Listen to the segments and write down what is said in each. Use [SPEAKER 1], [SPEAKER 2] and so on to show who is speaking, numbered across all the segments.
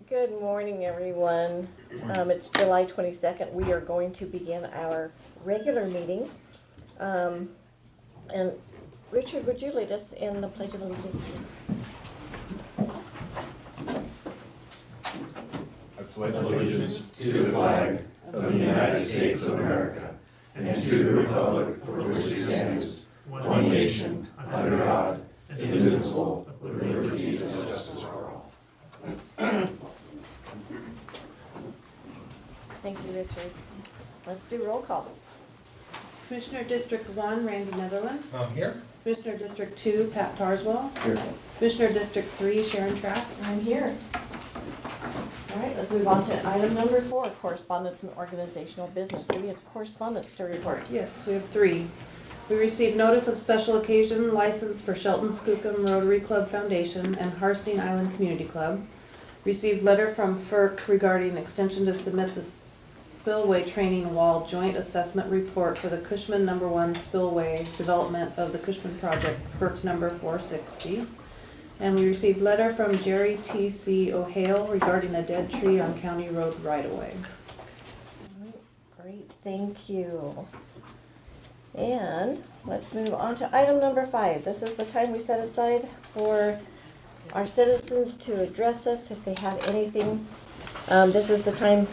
[SPEAKER 1] Good morning, everyone. It's July 22nd. We are going to begin our regular meeting. And Richard, would you lead us in the Pledge of Allegiance, please?
[SPEAKER 2] I pledge allegiance to the flag of the United States of America and to the republic for which it stands, one nation, under God, indivisible, with liberty and justice for all.
[SPEAKER 1] Thank you, Richard. Let's do roll call.
[SPEAKER 3] Commissioner District 1, Randy Netherland.
[SPEAKER 4] I'm here.
[SPEAKER 3] Commissioner District 2, Pat Tarswell.
[SPEAKER 2] Here.
[SPEAKER 3] Commissioner District 3, Sharon Trask.
[SPEAKER 1] I'm here. All right, let's move on to item number 4, correspondence and organizational business. Do we have correspondence to report?
[SPEAKER 3] Yes, we have 3. We received notice of special occasion license for Shelton Skookum Rotary Club Foundation and Harsting Island Community Club. Received letter from FERC regarding extension to submit the Spillway Training Wall Joint Assessment Report for the Cushman No. 1 Spillway Development of the Cushman Project, FERC number 460. And we received letter from Jerry T.C. O'Hale regarding a dead tree on County Road right-of-way.
[SPEAKER 1] Great, thank you. And let's move on to item number 5. This is the time we set aside for our citizens to address us if they have anything. This is the time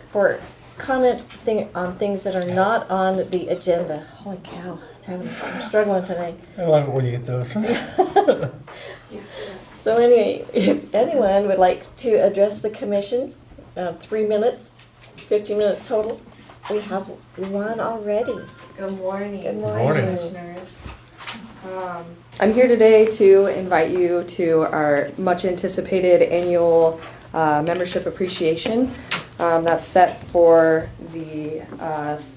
[SPEAKER 1] for comment on things that are not on the agenda. Holy cow, I'm struggling today.
[SPEAKER 4] I love it when you get those.
[SPEAKER 1] So anyway, if anyone would like to address the commission, 3 minutes, 15 minutes total. We have one already.
[SPEAKER 5] Good morning.
[SPEAKER 1] Good
[SPEAKER 4] morning.
[SPEAKER 5] Commissioners. I'm here today to invite you to our much anticipated annual membership appreciation. That's set for the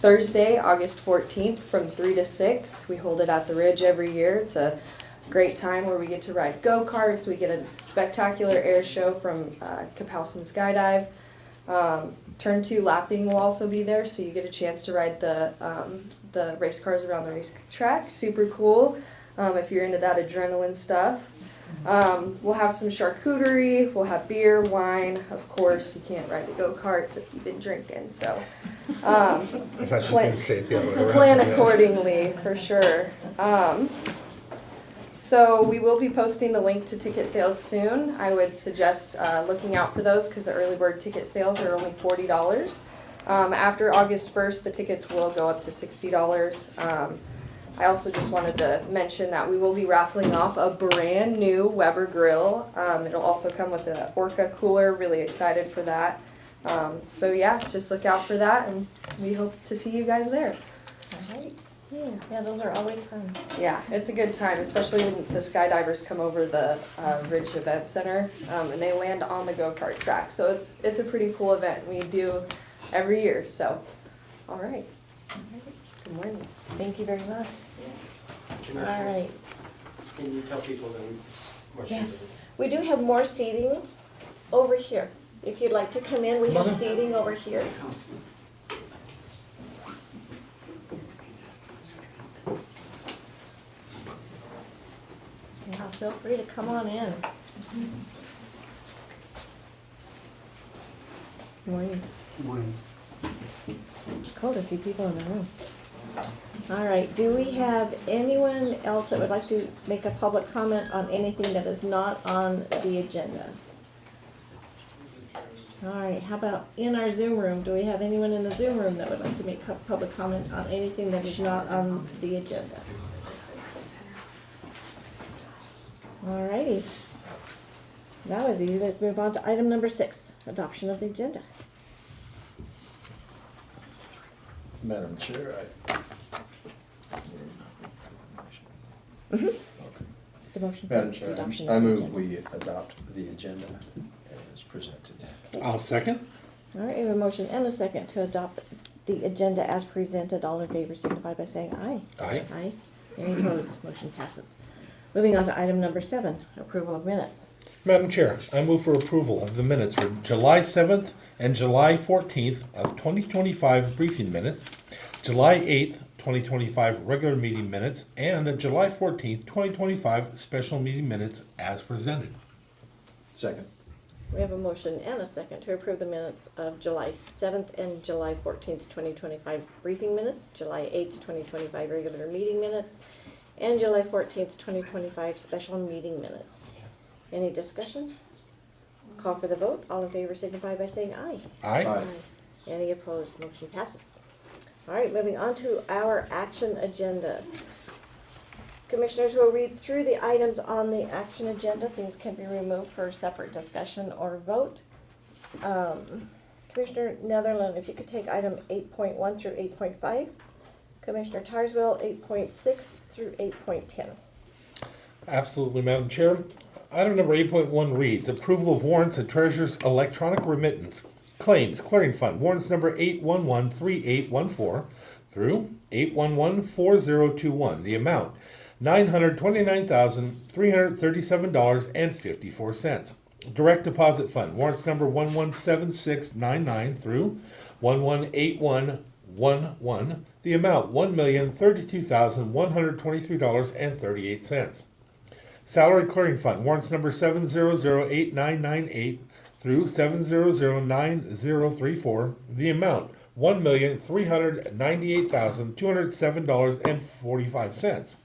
[SPEAKER 5] Thursday, August 14th from 3 to 6. We hold it at the Ridge every year. It's a great time where we get to ride go-karts. We get a spectacular air show from Kapowsin Skydive. Turn 2 lapping will also be there, so you get a chance to ride the race cars around the racetrack. Super cool if you're into that adrenaline stuff. We'll have some charcuterie, we'll have beer, wine. Of course, you can't ride the go-karts if you've been drinking, so
[SPEAKER 4] I thought you was going to say it the other way around.
[SPEAKER 5] plan accordingly for sure. So we will be posting the link to ticket sales soon. I would suggest looking out for those because the early bird ticket sales are only $40. After August 1st, the tickets will go up to $60. I also just wanted to mention that we will be raffling off a brand new Weber grill. It'll also come with an Orca cooler. Really excited for that. So yeah, just look out for that, and we hope to see you guys there.
[SPEAKER 1] All right. Yeah, those are always fun.
[SPEAKER 5] Yeah, it's a good time, especially when the skydivers come over the Ridge Event Center and they land on the go-kart track. So it's a pretty cool event we do every year. So, all right. Good morning.
[SPEAKER 1] Thank you very much. All right.
[SPEAKER 6] Can you tell people the
[SPEAKER 1] Yes, we do have more seating over here. If you'd like to come in, we have seating over here. Yeah, feel free to come on in. Morning.
[SPEAKER 6] morning?
[SPEAKER 1] It's cool to see people in the room. All right, do we have anyone else that would like to make a public comment on anything that is not on the agenda? All right, how about in our Zoom room? Do we have anyone in the Zoom room that would like to make public comment on anything that is not on the agenda? All righty. That was easy. Let's move on to item number 6, adoption of the agenda.
[SPEAKER 4] Madam Chair,
[SPEAKER 1] The motion
[SPEAKER 4] Madam
[SPEAKER 1] for
[SPEAKER 4] Chair,
[SPEAKER 1] adoption
[SPEAKER 4] I
[SPEAKER 1] of the
[SPEAKER 4] move
[SPEAKER 1] agenda.
[SPEAKER 4] we adopt the agenda as presented.
[SPEAKER 7] I'll second.
[SPEAKER 1] All right, we have a motion and a second to adopt the agenda as presented. All in favor signify by saying aye.
[SPEAKER 7] Aye.
[SPEAKER 1] Aye. Any opposed? Motion passes. Moving on to item number 7, approval of minutes.
[SPEAKER 7] Madam Chair, I move for approval of the minutes for July 7th and July 14th of 2025 briefing minutes, July 8th, 2025 regular meeting minutes, and July 14th, 2025 special meeting minutes as presented.
[SPEAKER 4] Second.
[SPEAKER 1] We have a motion and a second to approve the minutes of July 7th and July 14th, 2025 briefing minutes, July 8th, 2025 regular meeting minutes, and July 14th, 2025 special meeting minutes. Any discussion? Call for the vote. All in favor signify by saying aye.
[SPEAKER 7] Aye.
[SPEAKER 1] Any opposed? Motion passes. All right, moving on to our action agenda. Commissioners will read through the items on the action agenda. Things can be removed for separate discussion or vote. Commissioner Netherland, if you could take item 8.1 through 8.5. Commissioner Tarswell, 8.6 through 8.10.
[SPEAKER 7] Absolutely, Madam Chair. Item number 8.1 reads, approval of warrants and treasurer's electronic remittance claims clearing fund. Warrants number 8113814 through 8114021. The amount, $929,337.54. Direct deposit fund. Warrants number 117699 through 118111. The amount, $1,032,123.38. Salary Clearing Fund, warrants number 7008998 through 7009034, the amount, $1,398,207.45.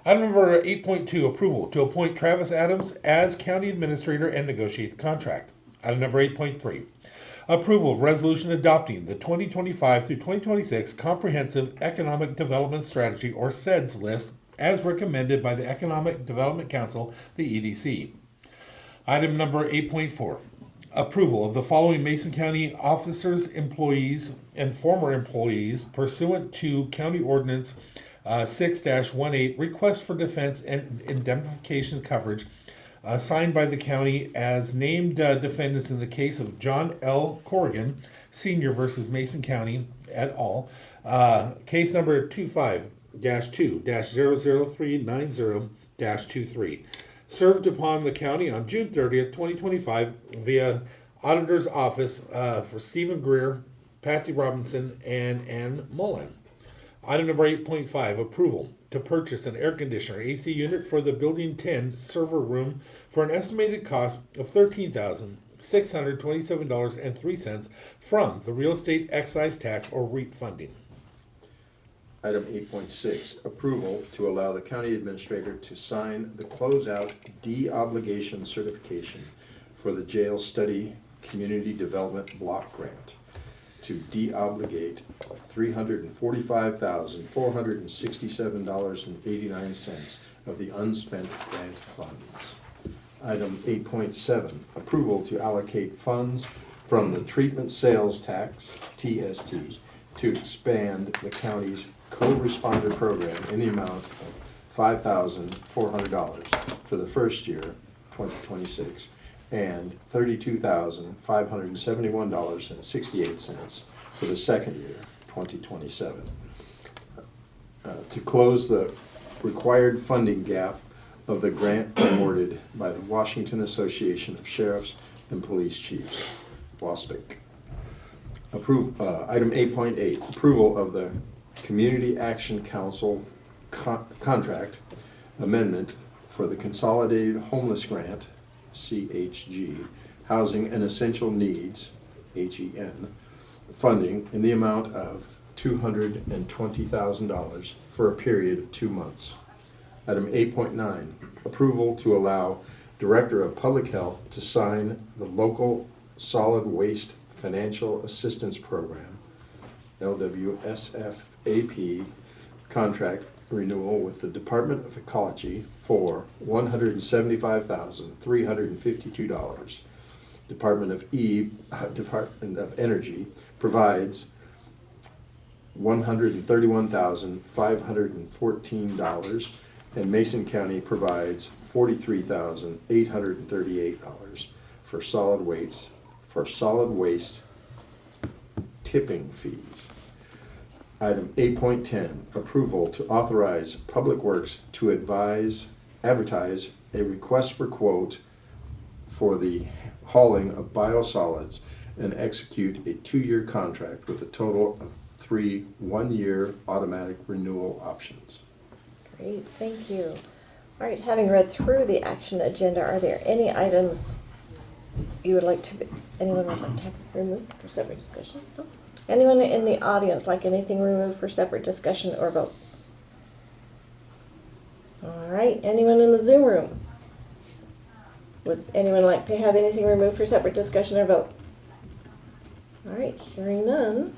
[SPEAKER 7] Item number 8.2, approval to appoint Travis Adams as County Administrator and negotiate the contract. Item number 8.3, approval of resolution adopting the 2025 through 2026 Comprehensive Economic Development Strategy, or CEDS list, as recommended by the Economic Development Council, the EDC. Item number 8.4, approval of the following Mason County officers, employees, and former employees pursuant to County Ordinance 6-18, request for defense and indemnification coverage, signed by the county as named defendants in the case of John L. Corrigan, Sr. versus Mason County et al. Case number 25-2-00390-23, served upon the county on June 30th, 2025 via Auditor's Office for Stephen Greer, Patsy Robinson, and Ann Mullen. Item number 8.5, approval to purchase an air conditioner AC unit for the Building 10 server room for an estimated cost of $13,627.03 from the real estate excise tax or REIT funding.
[SPEAKER 4] Item 8.6, approval to allow the county administrator to sign the closeout de-obligation certification for the jail study community development block grant to de-obligate $345,467.89 of the unspent grant funds. Item 8.7, approval to allocate funds from the treatment sales tax, TST, to expand the county's co-responder program in the amount of $5,400 for the first year, 2026, and $32,571.68 for the second year, 2027. To close the required funding gap of the grant awarded by the Washington Association of Sheriffs and Police Chiefs, WASPIC. Item 8.8, approval of the Community Action Council contract amendment for the Consolidated Homeless Grant, CHG, Housing and Essential Needs, HEN, funding in the amount of $220,000 for a period of 2 months. Item 8.9, approval to allow Director of Public Health to sign the Local Solid Waste Financial Assistance Program, LWSFAP, contract renewal with the Department of Ecology for $175,352. Department of Energy provides $131,514, and Mason County provides $43,838 for solid waste tipping fees. Item 8.10, approval to authorize Public Works to advertise a request for quote for the hauling of biosolids and execute a 2-year contract with a total of 3 one-year automatic renewal options.
[SPEAKER 1] Great, thank you. All right, having read through the action agenda, are there any items you would like to, anyone would like to have removed for separate discussion? No? Anyone in the audience like anything removed for separate discussion or vote? All right, anyone in the Zoom room? Would anyone like to have anything removed for separate discussion or vote? All right, hearing none.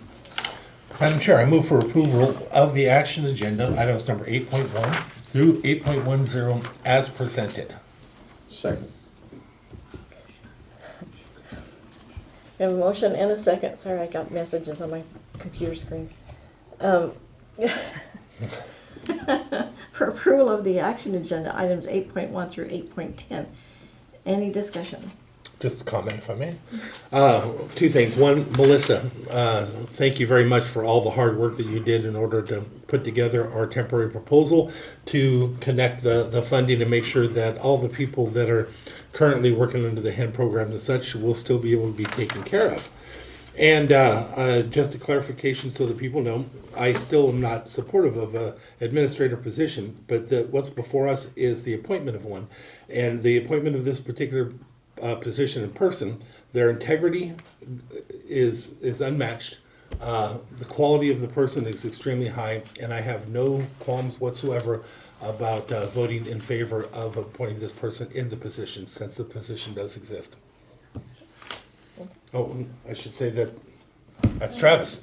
[SPEAKER 7] Madam Chair, I move for approval of the action agenda, items number 8.1 through 8.10 as presented.
[SPEAKER 4] Second.
[SPEAKER 1] We have a motion and a second. Sorry, I got messages on my computer screen. For approval of the action agenda, items 8.1 through 8.10. Any discussion?
[SPEAKER 7] Just a comment, if I may. Two things. One, Melissa, thank you very much for all the hard work that you did in order to put together our temporary proposal to connect the funding to make sure that all the people that are currently working under the HEN program and such will still be able to be taken care of. And just a clarification so that people know, I still am not supportive of an administrator position, but what's before us is the appointment of one. And the appointment of this particular position in person, their integrity is unmatched. The quality of the person is extremely high, and I have no qualms whatsoever about voting in favor of appointing this person in the position, since the position does exist. Oh, I should say that's Travis.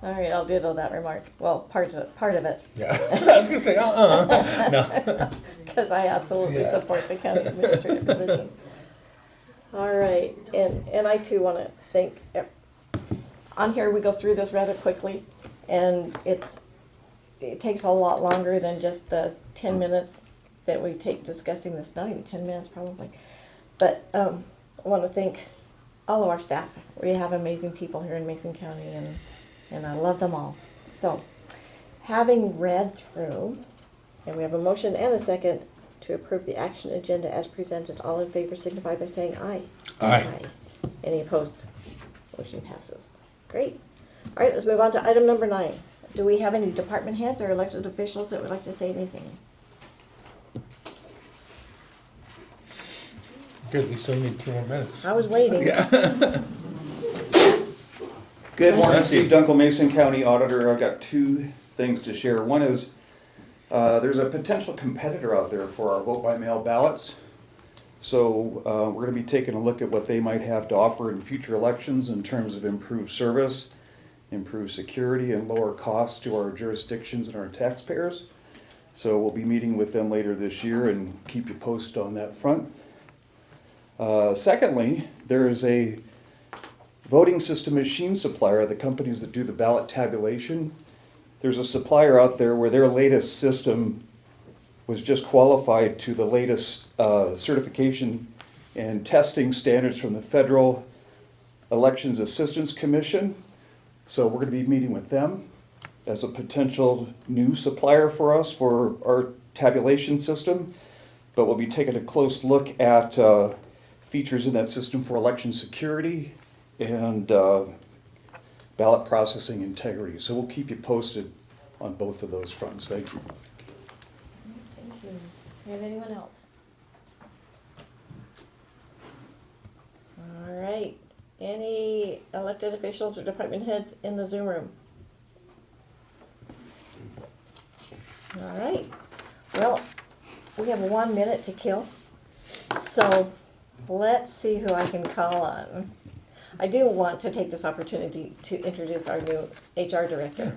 [SPEAKER 1] All right, I'll ditto that remark. Well, part of it,
[SPEAKER 7] Yeah, I was gonna say, no.
[SPEAKER 1] because I absolutely
[SPEAKER 7] Yeah.
[SPEAKER 1] support the county administrative position. All right, and I too want to thank, on here, we go through this rather quickly, and it takes a lot longer than just the 10 minutes that we take discussing this, not even 10 minutes probably. But I want to thank all of our staff. We have amazing people here in Mason County, and I love them all. So, having read through, and we have a motion and a second to approve the action agenda as presented, all in favor signify by saying aye.
[SPEAKER 7] Aye.
[SPEAKER 1] Any opposed? Motion passes. Great. All right, let's move on to item number 9. Do we have any department heads or elected officials that would like to say anything?
[SPEAKER 7] Good, we still need 2 more minutes.
[SPEAKER 1] I was waiting.
[SPEAKER 8] Good morning, Steve Dunkel, Mason County Auditor. I've got 2 things to share. One is there's a potential competitor out there for our vote by mail ballots. So we're going to be taking a look at what they might have to offer in future elections in terms of improved service, improved security, and lower costs to our jurisdictions and our taxpayers. So we'll be meeting with them later this year and keep you posted on that front. Secondly, there is a voting system machine supplier, the companies that do the ballot tabulation. There's a supplier out there where their latest system was just qualified to the latest certification and testing standards from the Federal Elections Assistance Commission. So we're going to be meeting with them as a potential new supplier for us for our tabulation system. But we'll be taking a close look at features in that system for election security and ballot processing integrity. So we'll keep you posted on both of those fronts. Thank you.
[SPEAKER 1] Thank you. Do we have anyone else? All right. Any elected officials or department heads in the Zoom room? All right. Well, we have 1 minute to kill. So let's see who I can call on. I do want to take this opportunity to introduce our new HR director,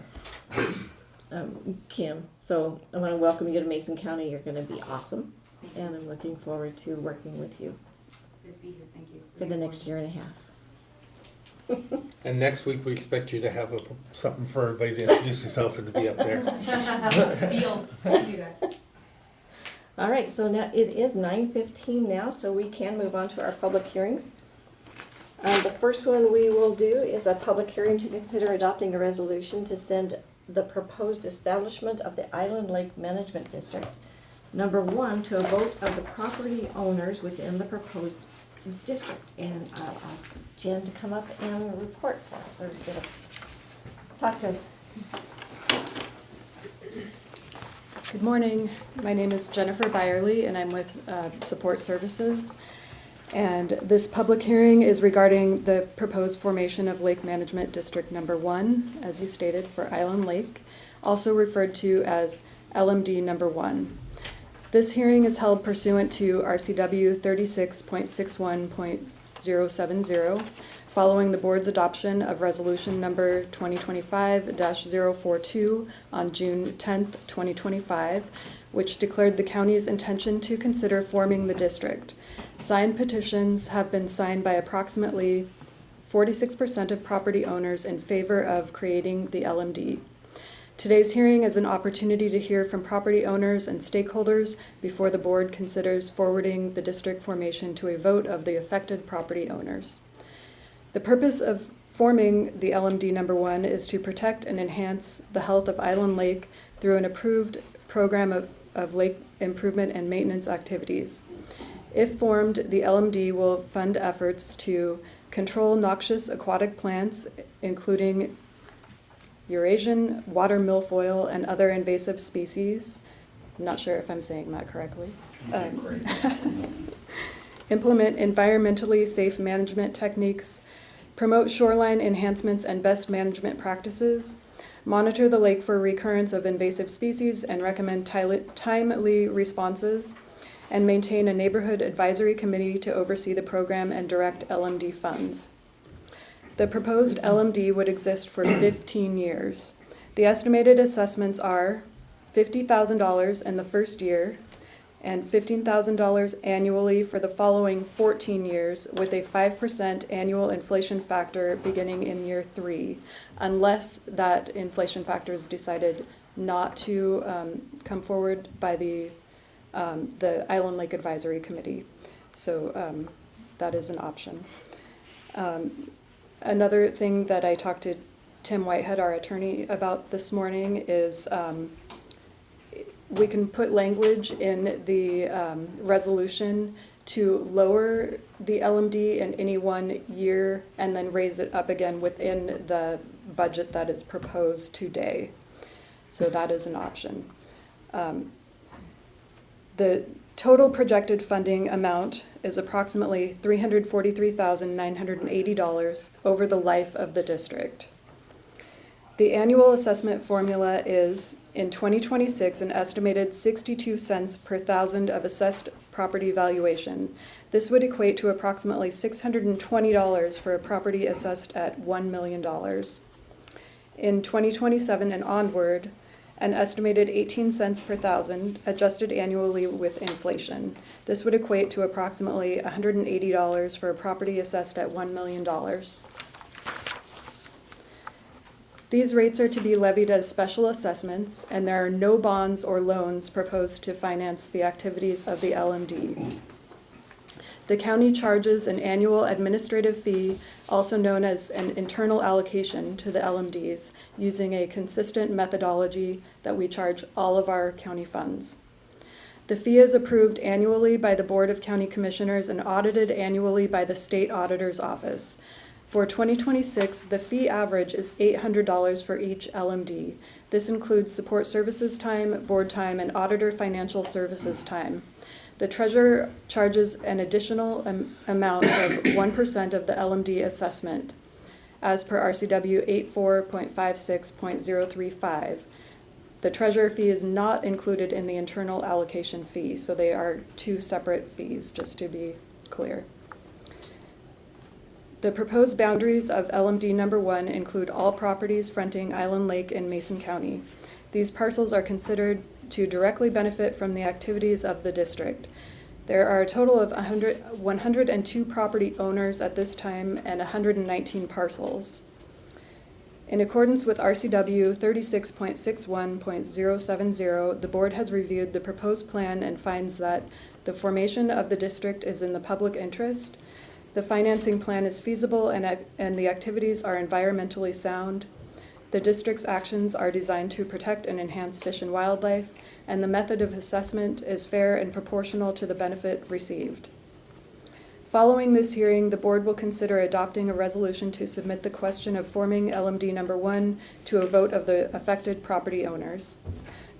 [SPEAKER 1] Kim. So I want to welcome you to Mason County. You're going to be awesome, and I'm looking forward to working with you
[SPEAKER 9] Good to be here, thank you.
[SPEAKER 1] for the next year and a half.
[SPEAKER 7] And next week, we expect you to have something for everybody to introduce yourself and to be up there.
[SPEAKER 9] Deal, we'll do that.
[SPEAKER 1] All right, so now it is 9:15 now, so we can move on to our public hearings. The first one we will do is a public hearing to consider adopting a resolution to send the proposed establishment of the Island Lake Management District, number 1, to a vote of the property owners within the proposed district. And I'll ask Jen to come up and report for us, or talk to us.
[SPEAKER 5] Good morning. My name is Jennifer Byerly, and I'm with Support Services. And this public hearing is regarding the proposed formation of Lake Management District Number 1, as you stated, for Island Lake, also referred to as LMD Number 1. This hearing is held pursuant to RCW 36.61.070, following the board's adoption of resolution number 2025-042 on June 10th, 2025, which declared the county's intention to consider forming the district. Signed petitions have been signed by approximately 46% of property owners in favor of creating the LMD. Today's hearing is an opportunity to hear from property owners and stakeholders before the board considers forwarding the district formation to a vote of the affected property owners. The purpose of forming the LMD Number 1 is to protect and enhance the health of Island Lake through an approved program of lake improvement and maintenance activities. If formed, the LMD will fund efforts to control noxious aquatic plants, including Eurasian water milfoil and other invasive species. I'm not sure if I'm saying that correctly. Implement environmentally safe management techniques, promote shoreline enhancements and best management practices, monitor the lake for recurrence of invasive species and recommend timely responses, and maintain a neighborhood advisory committee to oversee the program and direct LMD funds. The proposed LMD would exist for 15 years. The estimated assessments are $50,000 in the first year and $15,000 annually for the following 14 years, with a 5% annual inflation factor beginning in year 3, unless that inflation factor is decided not to come forward by the Island Lake Advisory Committee. So that is an option. Another thing that I talked to Tim Whitehead, our attorney, about this morning is we can put language in the resolution to lower the LMD in any 1 year and then raise it up again within the budget that is proposed today. So that is an option. The total projected funding amount is approximately $343,980 over the life of the district. The annual assessment formula is, in 2026, an estimated 62 cents per thousand of assessed property valuation. This would equate to approximately $620 for a property assessed at $1 million. In 2027 and onward, an estimated 18 cents per thousand, adjusted annually with inflation. This would equate to approximately $180 for a property assessed at $1 million. These rates are to be levied as special assessments, and there are no bonds or loans proposed to finance the activities of the LMD. The county charges an annual administrative fee, also known as an internal allocation, to the LMDs, using a consistent methodology that we charge all of our county funds. The fee is approved annually by the Board of County Commissioners and audited annually by the State Auditor's Office. For 2026, the fee average is $800 for each LMD. This includes support services time, board time, and auditor financial services time. The treasurer charges an additional amount of 1% of the LMD assessment, as per RCW 84.56.035. The treasurer fee is not included in the internal allocation fee, so they are two separate fees, just to be clear. The proposed boundaries of LMD number 1 include all properties fronting Island Lake in Mason County. These parcels are considered to directly benefit from the activities of the district. There are a total of 102 property owners at this time and 119 parcels. In accordance with RCW 36.61.070, the board has reviewed the proposed plan and finds that the formation of the district is in the public interest, the financing plan is feasible, and the activities are environmentally sound. The district's actions are designed to protect and enhance fish and wildlife, and the method of assessment is fair and proportional to the benefit received. Following this hearing, the board will consider adopting a resolution to submit the question of forming LMD number 1 to a vote of the affected property owners.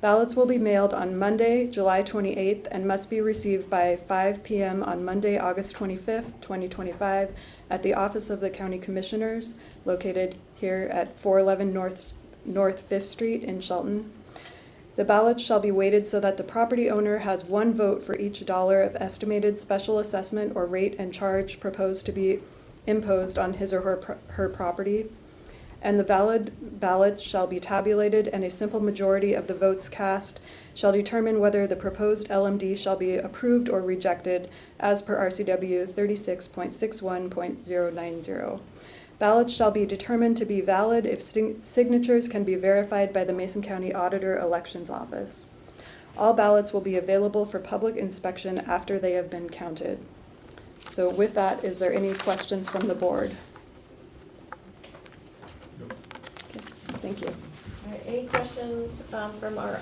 [SPEAKER 5] Ballots will be mailed on Monday, July 28th, and must be received by 5 p.m. on Monday, August 25th, 2025, at the Office of the County Commissioners, located here at 411 North 5th Street in Shelton. The ballots shall be weighted so that the property owner has one vote for each dollar of estimated special assessment or rate and charge proposed to be imposed on his or her property. And the valid ballots shall be tabulated, and a simple majority of the votes cast shall determine whether the proposed LMD shall be approved or rejected as per RCW 36.61.090. Ballots shall be determined to be valid if signatures can be verified by the Mason County Auditor Elections Office. All ballots will be available for public inspection after they have been counted. So with that, is there any questions from the board? Okay, thank you.
[SPEAKER 1] All right, any questions from our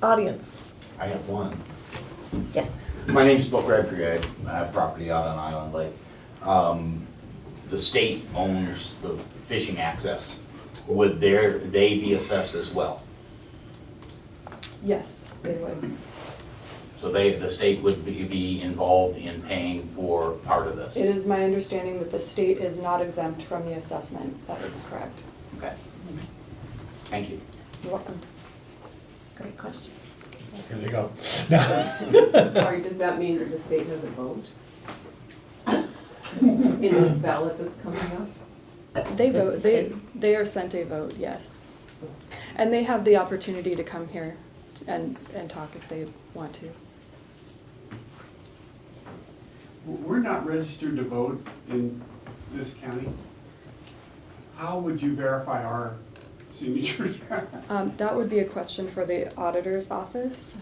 [SPEAKER 1] audience?
[SPEAKER 10] I have one.
[SPEAKER 1] Yes.
[SPEAKER 10] My name's Bill Crabtree. I have property out on Island Lake. The state owns the fishing access. Would they be assessed as well?
[SPEAKER 5] Yes, they would.
[SPEAKER 10] So the state would be involved in paying for part of this?
[SPEAKER 5] It is my understanding that the state is not exempt from the assessment. That is correct.
[SPEAKER 10] Okay. Thank you.
[SPEAKER 5] You're welcome.
[SPEAKER 1] Great question.
[SPEAKER 7] Here they go.
[SPEAKER 11] Sorry, does that mean that the state has a vote in this ballot that's coming up?
[SPEAKER 5] They
[SPEAKER 1] Does
[SPEAKER 5] vote,
[SPEAKER 1] the state-
[SPEAKER 5] they are sent a vote, yes. And they have the opportunity to come here and talk if they want to.
[SPEAKER 12] We're not registered to vote in this county. How would you verify our signatures?
[SPEAKER 5] That would be a question for the auditor's office.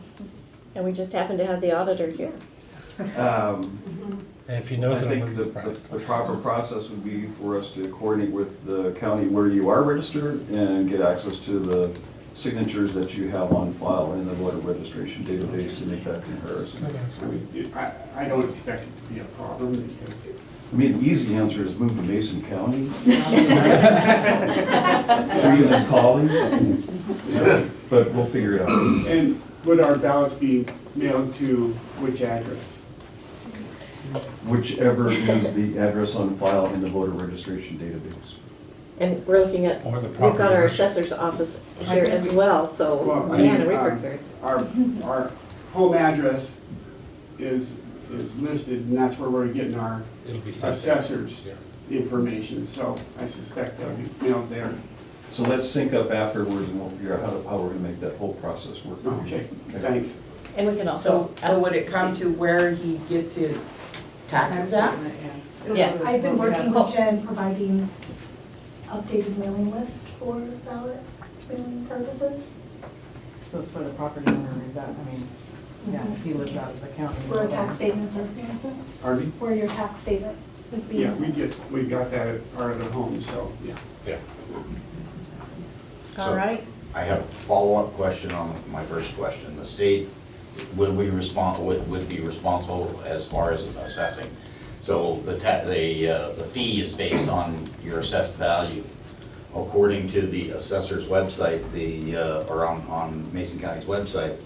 [SPEAKER 1] And we just happen to have the auditor here.
[SPEAKER 7] And if he knows
[SPEAKER 8] I
[SPEAKER 7] it, I'm
[SPEAKER 8] think
[SPEAKER 7] gonna be surprised.
[SPEAKER 8] the proper process would be for us to coordinate with the county where you are registered and get access to the signatures that you have on file in the voter registration database to make that comparison.
[SPEAKER 12] I don't expect it to be a problem because
[SPEAKER 8] I mean, the easy answer is move to Mason County. Free is calling. But we'll figure it out.
[SPEAKER 12] And would our ballots be mailed to which address?
[SPEAKER 8] Whichever is the address on file in the voter registration database.
[SPEAKER 1] And we're looking at,
[SPEAKER 7] Or the
[SPEAKER 1] we've got
[SPEAKER 7] property
[SPEAKER 1] our
[SPEAKER 7] owner.
[SPEAKER 1] assessor's office here as well, so,
[SPEAKER 12] Well, I
[SPEAKER 1] man,
[SPEAKER 12] mean,
[SPEAKER 1] we work very.
[SPEAKER 12] Our home address is listed, and that's where we're getting our
[SPEAKER 7] It'll be sent there.
[SPEAKER 12] assessor's
[SPEAKER 7] Yeah.
[SPEAKER 12] information, so I suspect that'll be mailed there.
[SPEAKER 8] So let's sync up afterwards and we'll figure out how we're gonna make that whole process work.
[SPEAKER 12] Okay, thanks.
[SPEAKER 1] And we can also
[SPEAKER 13] So
[SPEAKER 1] ask.
[SPEAKER 13] would it come to where he gets his taxes at?
[SPEAKER 1] Yes.
[SPEAKER 9] I've been working with Jen, providing updated mailing list for ballot mailing purposes.
[SPEAKER 13] So it's where the property owner is at, I mean, yeah, he lives out of the county.
[SPEAKER 9] Where tax statements are being sent,
[SPEAKER 12] Pardon me?
[SPEAKER 9] where your tax statement is being
[SPEAKER 12] Yeah,
[SPEAKER 9] sent.
[SPEAKER 12] we got that at our other home, so, yeah.
[SPEAKER 7] Yeah.
[SPEAKER 1] All right.
[SPEAKER 10] I have a follow-up question on my first question. The state would be responsible as far as assessing. So the fee is based on your assessed value. According to the assessor's website, or on Mason County's website,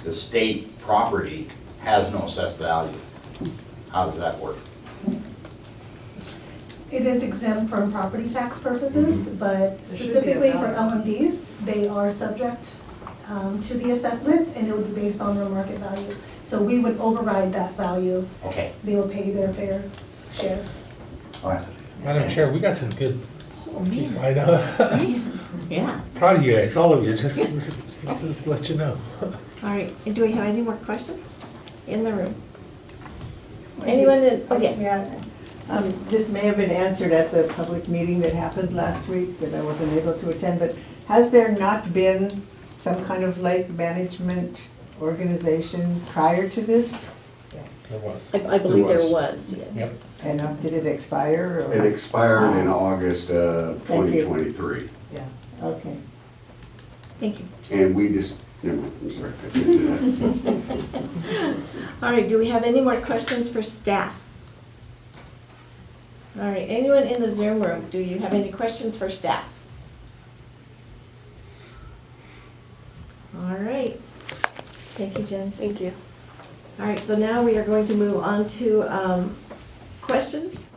[SPEAKER 10] the state property has no assessed value. How does that work?
[SPEAKER 9] It is exempt from property tax purposes, but specifically for LMDs, they are subject to the assessment, and it would be based on their market value. So we would override that value.
[SPEAKER 10] Okay.
[SPEAKER 9] They will pay their fair share.
[SPEAKER 10] All right.
[SPEAKER 7] Madam Chair, we got some good,
[SPEAKER 1] Oh, man.
[SPEAKER 7] I know.
[SPEAKER 1] Yeah.
[SPEAKER 7] Proud of you guys, all of you, just to let you know.
[SPEAKER 1] All right. And do we have any more questions in the room? Anyone in, oh, yes.
[SPEAKER 13] This may have been answered at the public meeting that happened last week that I wasn't able to attend, but has there not been some kind of lake management organization prior to this?
[SPEAKER 7] There was.
[SPEAKER 1] I believe there
[SPEAKER 4] There
[SPEAKER 1] was, yes.
[SPEAKER 7] Yep.
[SPEAKER 13] And did it expire? Or?
[SPEAKER 2] It expired in August
[SPEAKER 13] Thank you.
[SPEAKER 2] 2023.
[SPEAKER 13] Yeah, okay.
[SPEAKER 1] Thank you.
[SPEAKER 2] And we just, never mind, I'm sorry, I can't do that.
[SPEAKER 1] All right, do we have any more questions for staff? All right, anyone in the Zoom room, do you have any questions for staff? All right. Thank you, Jen.
[SPEAKER 5] Thank you.
[SPEAKER 1] All right, so now we are going to move on to questions,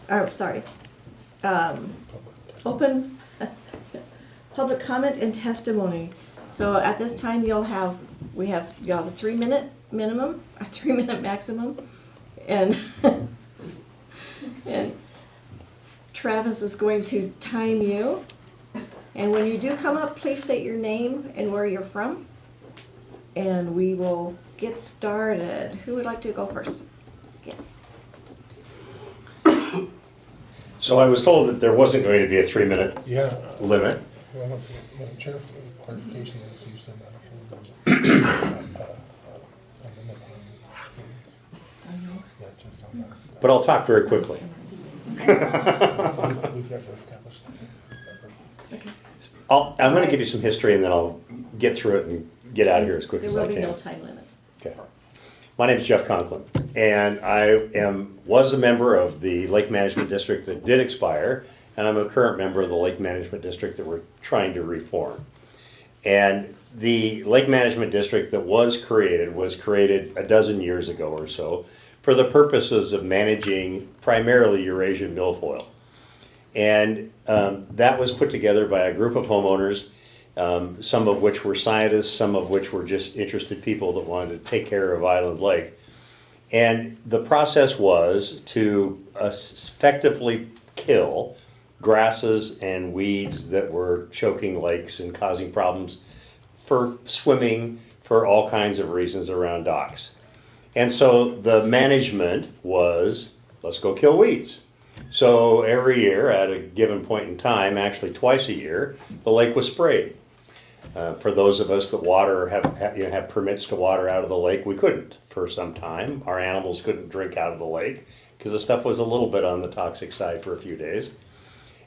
[SPEAKER 1] open public comment and testimony. So at this time, you'll have a 3-minute minimum, a 3-minute maximum, and and Travis is going to time you. And when you do come up, please state your name and where you're from, and we will get started. Who would like to go first? Yes.
[SPEAKER 14] So I was told that there wasn't going to be a 3-minute
[SPEAKER 7] Yeah.
[SPEAKER 14] limit.
[SPEAKER 7] Well, once again, Madam Chair, clarification is you said that a full limit. Yeah, just on that.
[SPEAKER 14] But I'll talk very quickly.
[SPEAKER 7] We've never established that.
[SPEAKER 14] I'm going to give you some history and then I'll get through it and get out of here as quick as I
[SPEAKER 1] There
[SPEAKER 14] can.
[SPEAKER 1] will be no time limit.
[SPEAKER 14] Okay. My name is Jeff Conklin, and I was a member of the Lake Management District that did expire, and I'm a current member of the Lake Management District that we're trying to reform. And the Lake Management District that was created a dozen years ago or so for the purposes of managing primarily Eurasian milfoil. And that was put together by a group of homeowners, some of which were scientists, some of which were just interested people that wanted to take care of Island Lake. And the process was to effectively kill grasses and weeds that were choking lakes and causing problems for swimming, for all kinds of reasons around docks. And so the management was, let's go kill weeds. So every year at a given point in time, actually twice a year, the lake was sprayed. For those of us that have permits to water out of the lake, we couldn't for some time. Our animals couldn't drink out of the lake because the stuff was a little bit on the toxic side for a few days.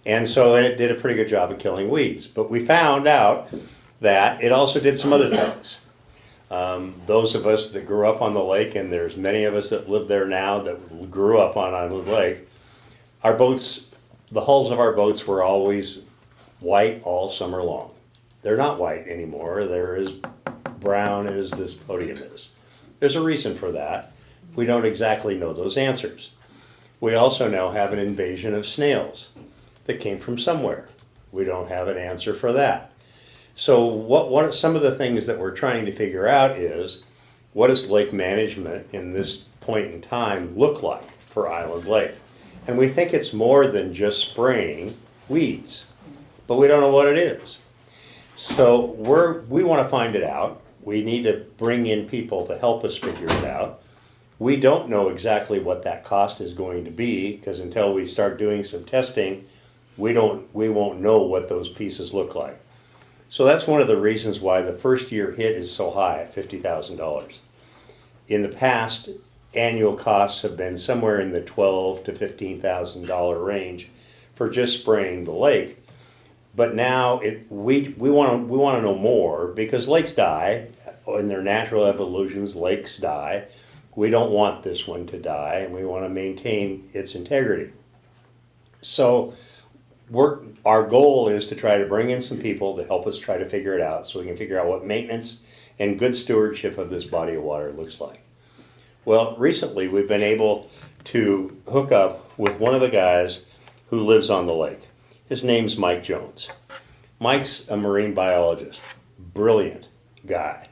[SPEAKER 14] And so it did a pretty good job of killing weeds. But we found out that it also did some other things. Those of us that grew up on the lake, and there's many of us that live there now that grew up on Island Lake, our boats, the hulls of our boats were always white all summer long. They're not white anymore. They're as brown as this podium is. There's a reason for that. We don't exactly know those answers. We also now have an invasion of snails that came from somewhere. We don't have an answer for that. So what some of the things that we're trying to figure out is, what does lake management in this point in time look like for Island Lake? And we think it's more than just spraying weeds, but we don't know what it is. So we want to find it out. We need to bring in people to help us figure it out. We don't know exactly what that cost is going to be, because until we start doing some testing, we won't know what those pieces look like. So that's one of the reasons why the first year hit is so high at $50,000. In the past, annual costs have been somewhere in the $12,000 to $15,000 range for just spraying the lake. But now we want to know more, because lakes die in their natural evolutions. Lakes die. We don't want this one to die, and we want to maintain its integrity. So our goal is to try to bring in some people to help us try to figure it out, so we can figure out what maintenance and good stewardship of this body of water looks like. Well, recently we've been able to hook up with one of the guys who lives on the lake. His name's Mike Jones. Mike's a marine biologist, brilliant guy,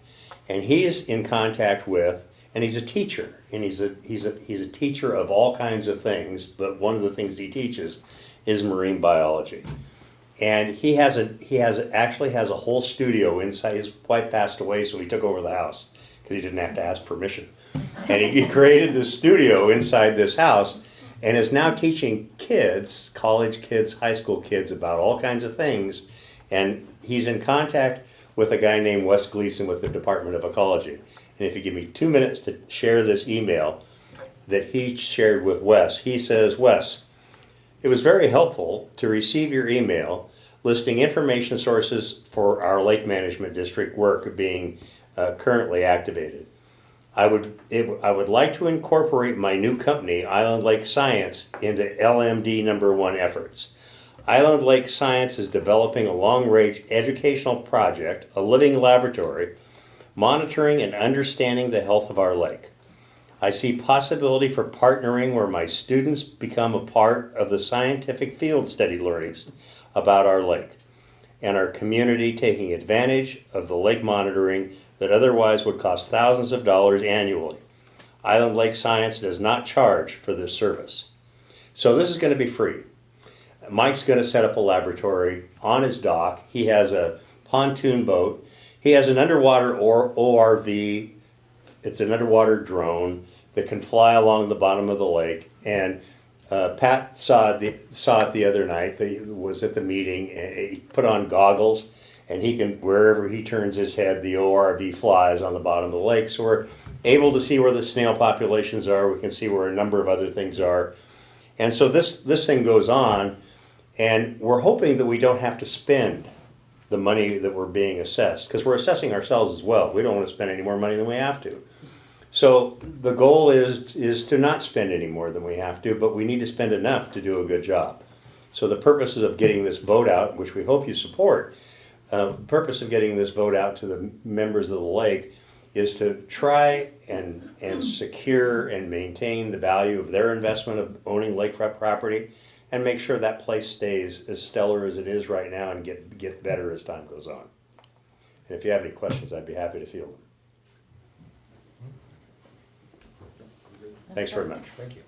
[SPEAKER 14] and he's in contact with, and he's a teacher, and he's a teacher of all kinds of things. But one of the things he teaches is marine biology, and he actually has a whole studio inside. His wife passed away, so he took over the house because he didn't have to ask permission, and he created this studio inside this house. And is now teaching kids, college kids, high school kids, about all kinds of things. And he's in contact with a guy named Wes Gleason with the Department of Ecology. And if you give me 2 minutes to share this email that he shared with Wes, he says, "Wes, it was very helpful to receive your email listing information sources for our Lake Management District work being currently activated. I would like to incorporate my new company, Island Lake Science, into LMD #1 efforts. Island Lake Science is developing a long-range educational project, a living laboratory, monitoring and understanding the health of our lake. I see possibility for partnering where my students become a part of the scientific field study learnings about our lake, and our community taking advantage of the lake monitoring that otherwise would cost thousands of dollars annually. Island Lake Science does not charge for this service. So this is going to be free. Mike's going to set up a laboratory on his dock. He has a pontoon boat. He has an underwater ORV. It's an underwater drone that can fly along the bottom of the lake. And Pat saw it the other night. He was at the meeting, and he put on goggles, and he can, wherever he turns his head, the ORV flies on the bottom of the lake. So we're able to see where the snail populations are. We can see where a number of other things are. And so this thing goes on, and we're hoping that we don't have to spend the money that we're being assessed, because we're assessing ourselves as well. We don't want to spend any more money than we have to. So the goal is to not spend any more than we have to, but we need to spend enough to do a good job. So the purpose of getting this vote out, which we hope you support, the purpose of getting this vote out to the members of the lake is to try and secure and maintain the value of their investment of owning lakefront property, and make sure that place stays as stellar as it is right now and get better as time goes on. And if you have any questions, I'd be happy to field them. Thanks very much.
[SPEAKER 7] Thank you.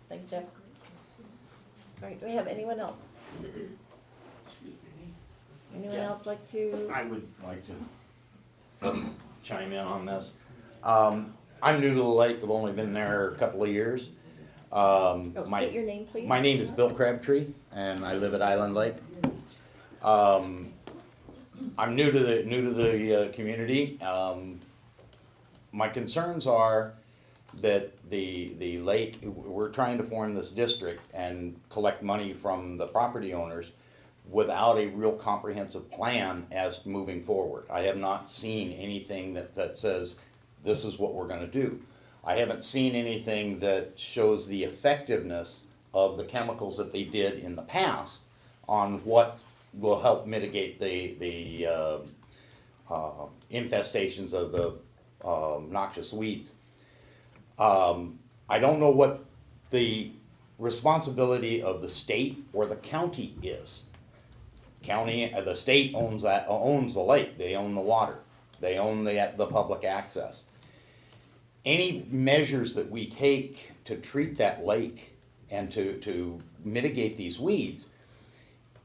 [SPEAKER 1] Thanks, Jeff. All right, do we have anyone else? Anyone else like to?
[SPEAKER 10] I would like to chime in on this. I'm new to the lake. I've only been there a couple of years.
[SPEAKER 1] State your name, please.
[SPEAKER 10] My name is Bill Crabtree, and I live at Island Lake. I'm new to the community. My concerns are that the lake, we're trying to form this district and collect money from the property owners without a real comprehensive plan as moving forward. I have not seen anything that says this is what we're gonna do. I haven't seen anything that shows the effectiveness of the chemicals that they did in the past on what will help mitigate the infestations of the noxious weeds. I don't know what the responsibility of the state or the county is. The state owns the lake. They own the water. They own the public access. Any measures that we take to treat that lake and to mitigate these weeds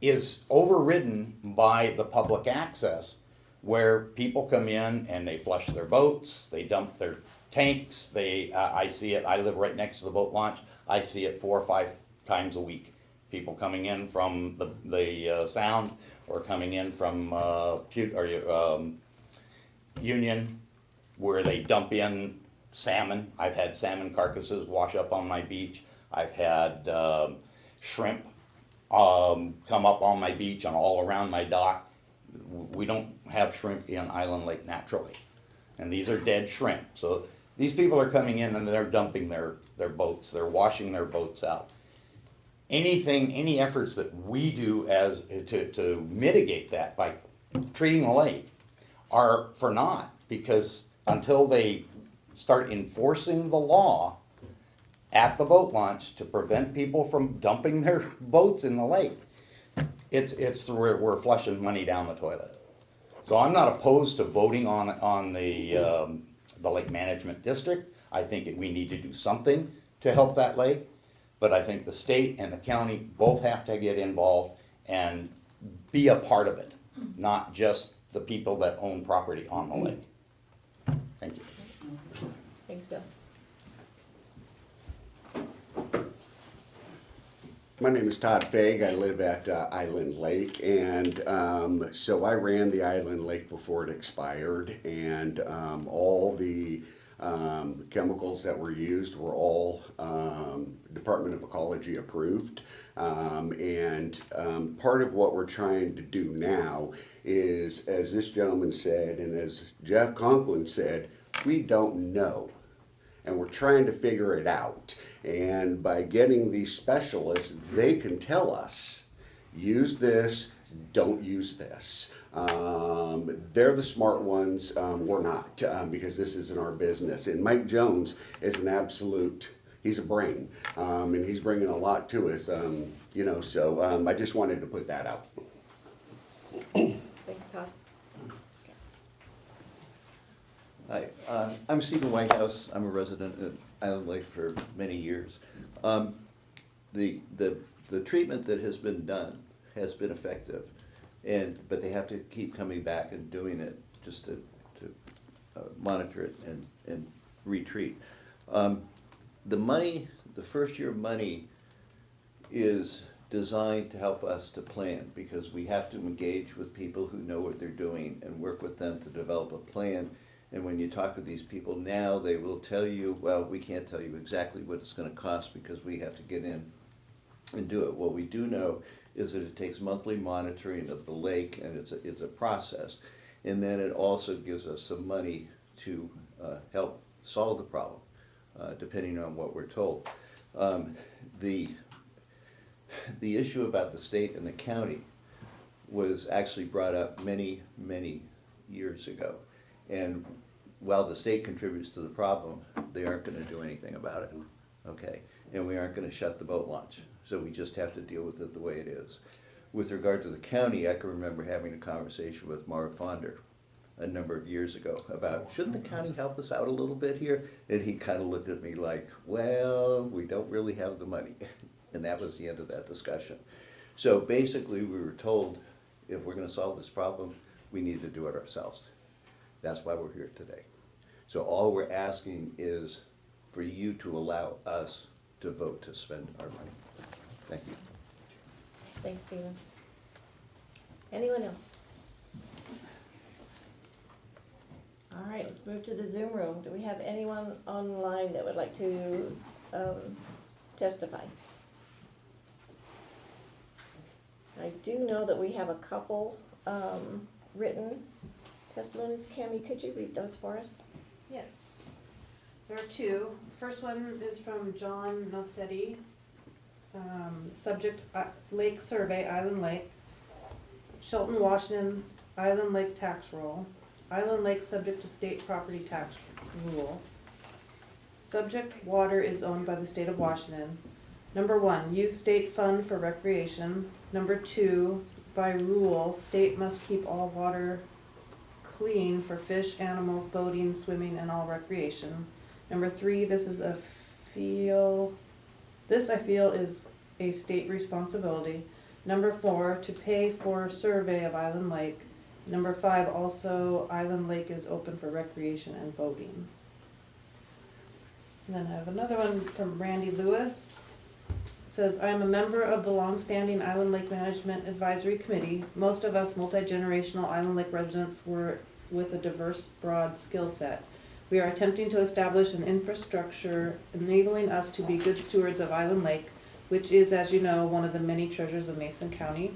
[SPEAKER 10] is overridden by the public access, where people come in and they flush their boats, they dump their tanks. I see it. I live right next to the boat launch. I see it 4 or 5 times a week. People coming in from the Sound, or coming in from Union, where they dump in salmon. I've had salmon carcasses wash up on my beach. I've had shrimp come up on my beach and all around my dock. We don't have shrimp in Island Lake naturally, and these are dead shrimp. So these people are coming in and they're dumping their boats. They're washing their boats out. Any efforts that we do as to mitigate that by treating the lake are for naught, because until they start enforcing the law at the boat launch to prevent people from dumping their boats in the lake, we're flushing money down the toilet. So I'm not opposed to voting on the lake management district. I think we need to do something to help that lake, but I think the state and the county both have to get involved and be a part of it, not just the people that own property on the lake. Thank you.
[SPEAKER 1] Thanks, Bill.
[SPEAKER 15] My name is Todd Faig. I live at Island Lake, and so I ran the Island Lake before it expired, and all the chemicals that were used were all Department of Ecology approved. And part of what we're trying to do now is, as this gentleman said, and as Jeff Conklin said, we don't know. And we're trying to figure it out. And by getting these specialists, they can tell us, use this, don't use this. They're the smart ones, we're not, because this isn't our business. And Mike Jones is an absolute, he's a brain, and he's bringing a lot to us, you know, so I just wanted to put that out.
[SPEAKER 1] Thanks, Todd.
[SPEAKER 16] Hi, I'm Stephen Whitehouse. I'm a resident at Island Lake for many years. The treatment that has been done has been effective, but they have to keep coming back and doing it just to monitor it and retreat. The money, the first year money, is designed to help us to plan, because we have to engage with people who know what they're doing and work with them to develop a plan. And when you talk with these people now, they will tell you, well, we can't tell you exactly what it's going to cost because we have to get in and do it. What we do know is that it takes monthly monitoring of the lake, and it's a process. And then it also gives us some money to help solve the problem, depending on what we're told. The issue about the state and the county was actually brought up many, many years ago. And while the state contributes to the problem, they aren't going to do anything about it, okay? And we aren't going to shut the boat launch. So we just have to deal with it the way it is. With regard to the county, I can remember having a conversation with Marv Fonder a number of years ago about, shouldn't the county help us out a little bit here? And he kind of looked at me like, well, we don't really have the money. And that was the end of that discussion. So basically, we were told, if we're going to solve this problem, we need to do it ourselves. That's why we're here today. So all we're asking is for you to allow us to vote to spend our money. Thank you.
[SPEAKER 1] Thanks, Stephen. Anyone else? All right, let's move to the Zoom room. Do we have anyone online that would like to testify? I do know that we have a couple written testimonies. Cammie, could you read those for us?
[SPEAKER 3] Yes. There are two. First one is from John Nosetti. Subject, Lake Survey, Island Lake. Shelton, Washington, Island Lake tax roll. Island Lake subject to state property tax rule. Subject water is owned by the state of Washington. Number 1, use state fund for recreation. Number 2, by rule, state must keep all water clean for fish, animals, boating, swimming, and all recreation. Number 3, this I feel is a state responsibility. Number 4, to pay for survey of Island Lake. Number 5, also Island Lake is open for recreation and boating. And then I have another one from Randy Lewis. It says, I am a member of the longstanding Island Lake Management Advisory Committee. Most of us multi-generational Island Lake residents were with a diverse, broad skill set. We are attempting to establish an infrastructure enabling us to be good stewards of Island Lake, which is, as you know, one of the many treasures of Mason County.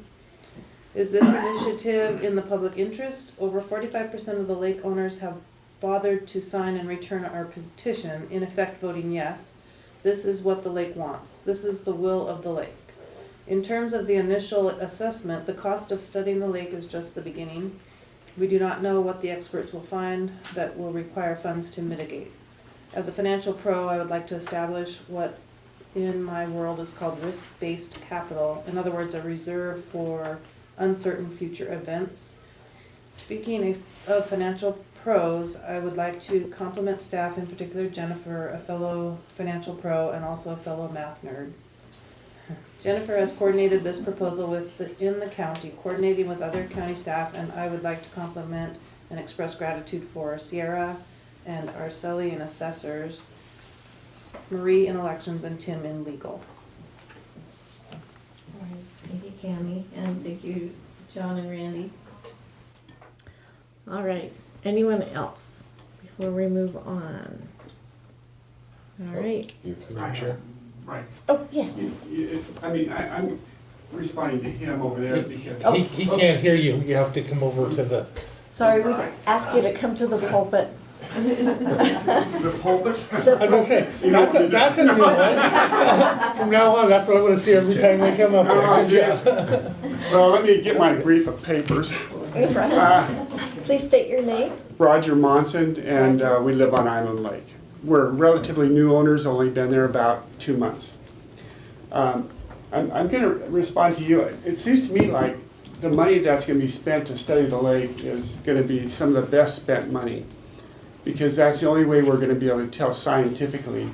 [SPEAKER 3] Is this initiative in the public interest? Over 45% of the lake owners have bothered to sign and return our petition, in effect voting yes. This is what the lake wants. This is the will of the lake. In terms of the initial assessment, the cost of studying the lake is just the beginning. We do not know what the experts will find that will require funds to mitigate. As a financial pro, I would like to establish what in my world is called risk-based capital. In other words, a reserve for uncertain future events. Speaking of financial pros, I would like to compliment staff, in particular Jennifer, a fellow financial pro and also a fellow math nerd. Jennifer has coordinated this proposal in the county, coordinating with other county staff, and I would like to compliment and express gratitude for Sierra and Arceli in assessors, Marie in elections, and Tim in legal.
[SPEAKER 1] All right, thank you, Cammie, and thank you, John and Randy. All right, anyone else before we move on? All right.
[SPEAKER 7] Madam Chair?
[SPEAKER 12] Right.
[SPEAKER 1] Oh, yes.
[SPEAKER 12] I mean, I'm responding to him over there because.
[SPEAKER 7] He can't hear you. You have to come over to the.
[SPEAKER 1] Sorry, we asked you to come to the pulpit.
[SPEAKER 12] The pulpit?
[SPEAKER 7] I was gonna say, that's a new one. From now on, that's what I'm gonna see every time we come up
[SPEAKER 12] Oh,
[SPEAKER 7] there.
[SPEAKER 12] yes. Well, let me get my brief of papers.
[SPEAKER 1] Please state your name.
[SPEAKER 12] Roger Monson, and we live on Island Lake. We're relatively new owners, only been there about 2 months. I'm going to respond to you. It seems to me like the money that's going to be spent to study the lake is going to be some of the best spent money, because that's the only way we're going to be able to tell scientifically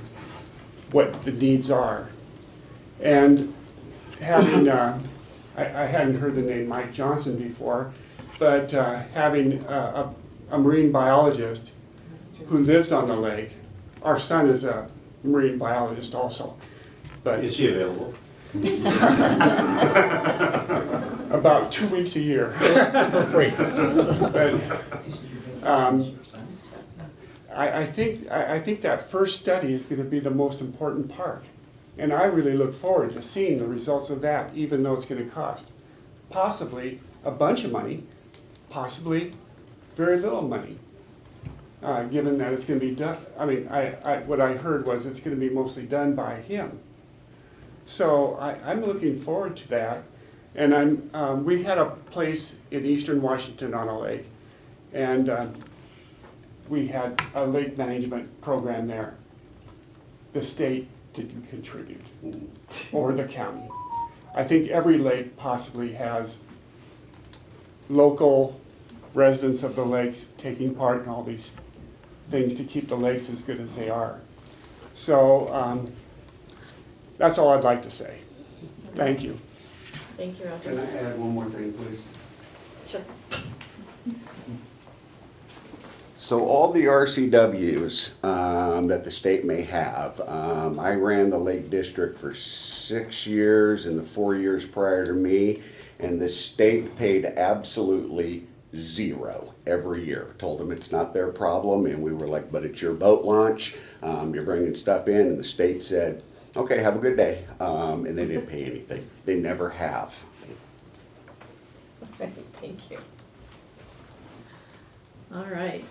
[SPEAKER 12] what the needs are. And having, I hadn't heard the name Mike Johnson before, but having a marine biologist who lives on the lake. Our son is a marine biologist also. But
[SPEAKER 14] Is she available?
[SPEAKER 12] about 2 weeks a year.
[SPEAKER 7] For free.
[SPEAKER 12] But, I think that first study is going to be the most important part. And I really look forward to seeing the results of that, even though it's going to cost possibly a bunch of money, possibly very little money, given that it's going to be done. I mean, what I heard was it's going to be mostly done by him. So I'm looking forward to that. And we had a place in eastern Washington on a lake, and we had a lake management program there. The state didn't contribute, or the county. I think every lake possibly has local residents of the lakes taking part in all these things to keep the lakes as good as they are. So that's all I'd like to say. Thank you.
[SPEAKER 1] Thank you, Roger.
[SPEAKER 12] Can I add one more thing, please?
[SPEAKER 1] Sure.
[SPEAKER 15] So all the RCWs that the state may have, I ran the Lake District for 6 years and the 4 years prior to me, and the state paid absolutely zero every year. Told them it's not their problem, and we were like, but it's your boat launch, you're bringing stuff in, and the state said, okay, have a good day, and they didn't pay anything. They never have.
[SPEAKER 1] Thank you. All right.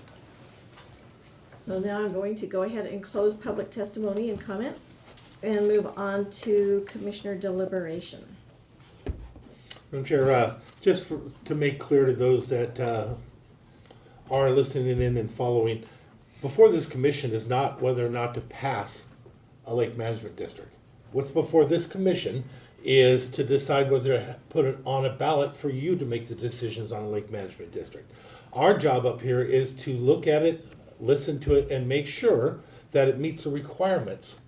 [SPEAKER 1] So now I'm going to go ahead and close public testimony and comment and move on to commissioner deliberation.
[SPEAKER 7] Madam Chair, just to make clear to those that are listening in and following, before this commission is not whether or not to pass a lake management district. What's before this commission is to decide whether to put it on a ballot for you to make the decisions on a lake management district. Our job up here is to look at it, listen to it, and make sure that it meets the requirements,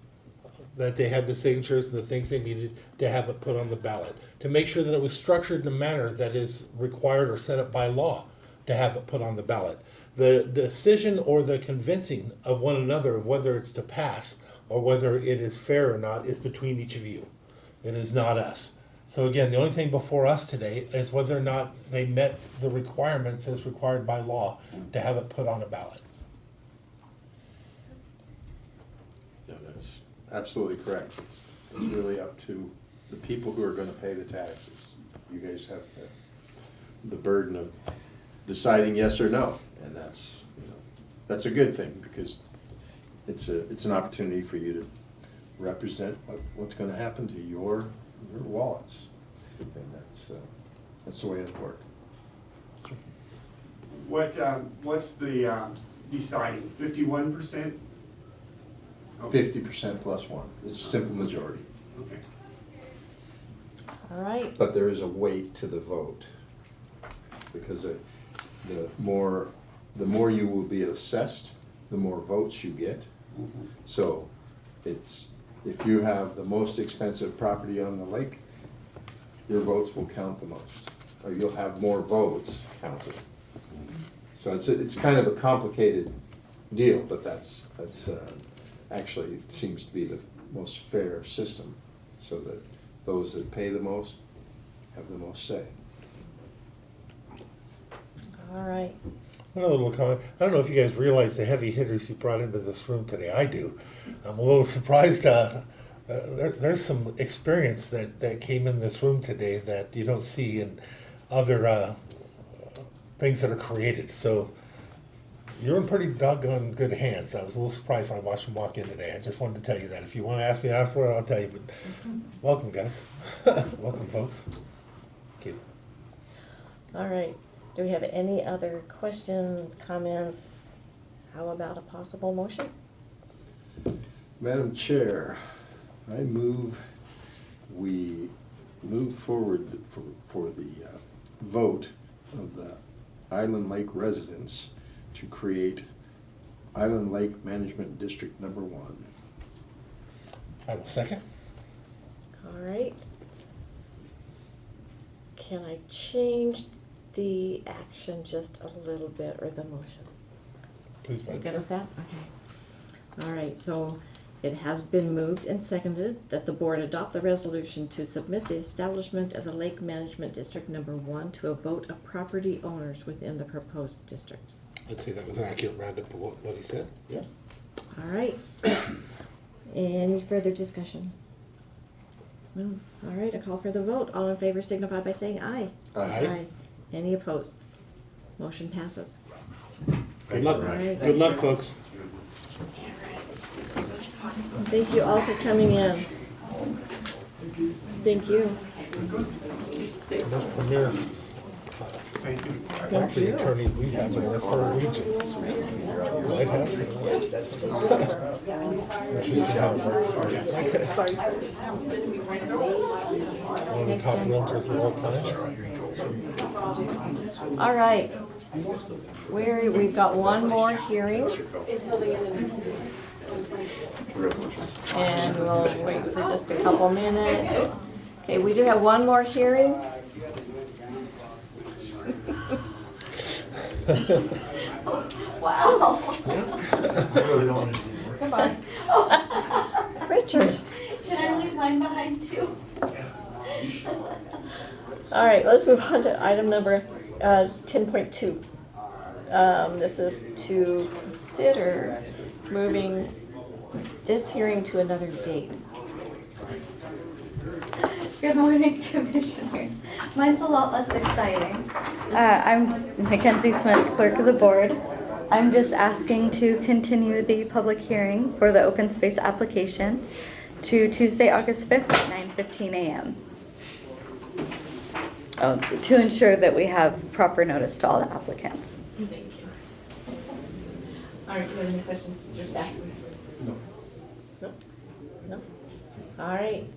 [SPEAKER 7] that they had the signatures and the things they needed to have it put on the ballot, to make sure that it was structured in a manner that is required or set up by law to have it put on the ballot. The decision or the convincing of one another of whether it's to pass or whether it is fair or not is between each of you. It is not us. So again, the only thing before us today is whether or not they met the requirements as required by law to have it put on a ballot.
[SPEAKER 4] Yeah, that's absolutely correct. It's really up to the people who are gonna pay the taxes. You guys have the burden of deciding yes or no, and that's, that's a good thing, because it's an opportunity for you to represent what's gonna happen to your wallets, and that's the way it works.
[SPEAKER 12] What's the deciding, 51%?
[SPEAKER 4] 50% plus one, it's simple majority.
[SPEAKER 12] Okay.
[SPEAKER 1] All right.
[SPEAKER 4] But there is a weight to the vote, because the more you will be assessed, the more votes you get.
[SPEAKER 12] Mm-hmm.
[SPEAKER 4] So if you have the most expensive property on the lake, your votes will count the most, or you'll have more votes counted. So it's kind of a complicated deal, but that's actually seems to be the most fair system, so that those that pay the most have the most say.
[SPEAKER 1] All right.
[SPEAKER 7] Another little comment. I don't know if you guys realize the heavy hitters you brought into this room today. I do. I'm a little surprised. There's some experience that came in this room today that you don't see in other things that are created. So You're in pretty doggone good hands. I was a little surprised when I watched them walk in today. I just wanted to tell you that. If you want to ask me after, I'll tell you, but welcome, guys. Welcome, folks. Thank you.
[SPEAKER 1] All right. Do we have any other questions, comments? How about a possible motion?
[SPEAKER 4] Madam Chair, I we move forward for the vote of the Island Lake residents to create Island Lake Management District Number 1.
[SPEAKER 7] I will second.
[SPEAKER 1] All right. Can I change the action just a little bit, or the motion?
[SPEAKER 7] Please,
[SPEAKER 1] You
[SPEAKER 7] Madam
[SPEAKER 1] good
[SPEAKER 7] Chair.
[SPEAKER 1] with that? Okay. All right, so it has been moved and seconded that the board adopt the resolution to submit the establishment of the Lake Management District Number 1 to a vote of property owners within the proposed district.
[SPEAKER 7] I'd say that was an accurate roundup of what he said. Yeah.
[SPEAKER 1] All right. Any further discussion? No. All right, I call for the vote. All in favor signify by saying aye.
[SPEAKER 7] Aye.
[SPEAKER 1] Any opposed? Motion passes.
[SPEAKER 7] Good luck.
[SPEAKER 1] All right.
[SPEAKER 7] Good luck, folks.
[SPEAKER 1] Thank you all for coming in. Thank you.
[SPEAKER 7] Most premier property attorney we have in this whole region. White House. Interesting how it works. One of the top realtors of all time.
[SPEAKER 1] All right. We've got one more hearing. And we'll wait for just a couple minutes. Okay, we do have one more hearing. Wow. Come on. Richard.
[SPEAKER 17] Can I leave mine behind too?
[SPEAKER 1] All right, let's move on to item number 10.2. This is to consider moving this hearing to another date.
[SPEAKER 17] Good morning, Commissioners. Mine's a lot less exciting. I'm Mackenzie Smith, Clerk of the Board. I'm just asking to continue the public hearing for the open space applications to Tuesday, August 5th at 9:15 a.m. To ensure that we have proper notice to all the applicants.
[SPEAKER 1] Thank you. All right, do you have any questions for staff? No. No? No? All right.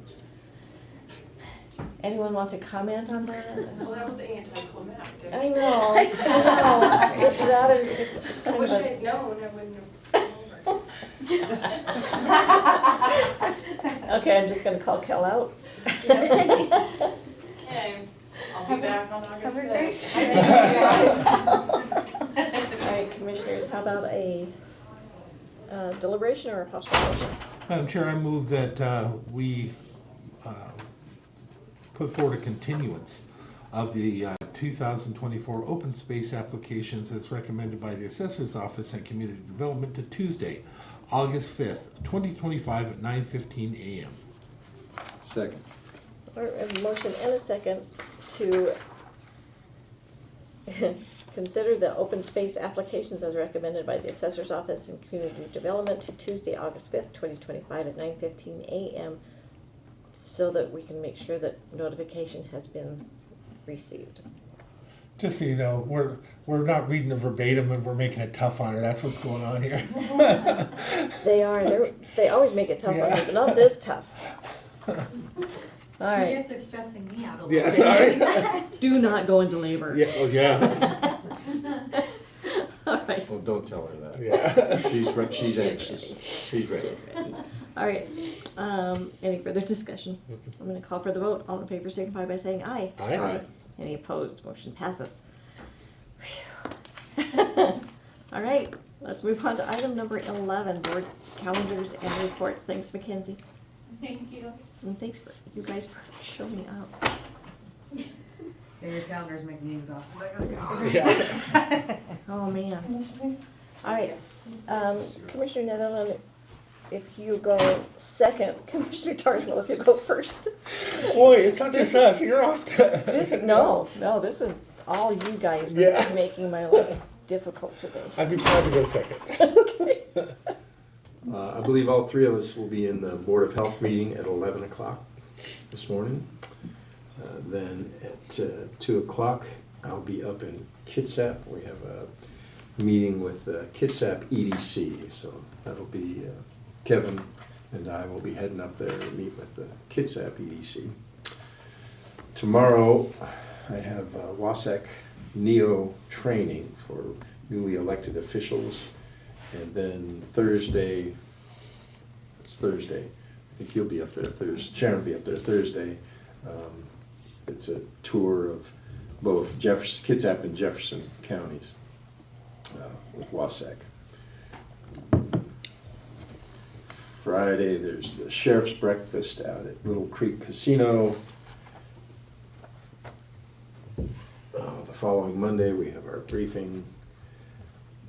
[SPEAKER 1] Anyone want to comment on that?
[SPEAKER 11] Well, that was anticlimactic.
[SPEAKER 1] I know. It's rather, it's
[SPEAKER 11] I
[SPEAKER 1] kind
[SPEAKER 11] wish
[SPEAKER 1] of
[SPEAKER 11] I'd known, I wouldn't have come over.
[SPEAKER 1] Okay, I'm just gonna call Kel out.
[SPEAKER 11] Okay, I'll be back on August
[SPEAKER 17] Have a great
[SPEAKER 11] 5th.
[SPEAKER 1] All right, Commissioners, how about a deliberation or a possible motion?
[SPEAKER 7] Madam Chair, I move that we put forward a continuance of the 2024 open space applications as recommended by the Assessor's Office and Community Development to Tuesday, August 5th, 2025 at 9:15 a.m.
[SPEAKER 4] Second.
[SPEAKER 1] All right, a motion and a second to consider the open space applications as recommended by the Assessor's Office and Community Development to Tuesday, August 5th, 2025 at 9:15 a.m. so that we can make sure that notification has been received.
[SPEAKER 7] Just so you know, we're not reading it verbatim and we're making it tough on her. That's what's going on here.
[SPEAKER 1] They always make it tough on me, but not this tough. All right.
[SPEAKER 17] You guys are stressing me out a little
[SPEAKER 7] Yeah,
[SPEAKER 17] bit.
[SPEAKER 7] sorry.
[SPEAKER 1] Do not go into labor.
[SPEAKER 7] Yeah, oh, yeah.
[SPEAKER 1] All right.
[SPEAKER 4] Well, don't tell her that.
[SPEAKER 7] Yeah.
[SPEAKER 4] She's anxious. She's ready.
[SPEAKER 1] All right. Any further discussion? I'm going to call for the vote. All in favor signify by saying aye.
[SPEAKER 7] Aye. Aye.
[SPEAKER 1] Any opposed? Motion passes. All right. Let's move on to item number 11, board calendars and reports. Thanks, Mackenzie.
[SPEAKER 17] Thank you.
[SPEAKER 1] And thanks for you guys for showing up.
[SPEAKER 3] Yeah, your calendar's making me exhausted. I gotta go.
[SPEAKER 1] Oh, man. All right. Commissioner Netherland, if you go second, Commissioner Tarsnell, if you go first.
[SPEAKER 7] Boy, it's not just us. You're off to...
[SPEAKER 1] No, this is all you guys for
[SPEAKER 7] Yeah.
[SPEAKER 1] making my life difficult today.
[SPEAKER 7] I'd be proud to go second.
[SPEAKER 4] I believe all three of us will be in the Board of Health meeting at 11 o'clock this morning. Then at 2 o'clock, I'll be up in Kitsap. We have a meeting with Kitsap EDC, so that'll be Kevin and I will be heading up there to meet with the Kitsap EDC. Tomorrow, I have WASAC NEO training for newly elected officials. And then Thursday, it's Thursday, I think you'll be up there Thursday, Sharon will be up there Thursday. It's a tour of both Kitsap and Jefferson counties with WASAC. Friday, there's the Sheriff's Breakfast out at Little Creek Casino. The following Monday, we have our briefing.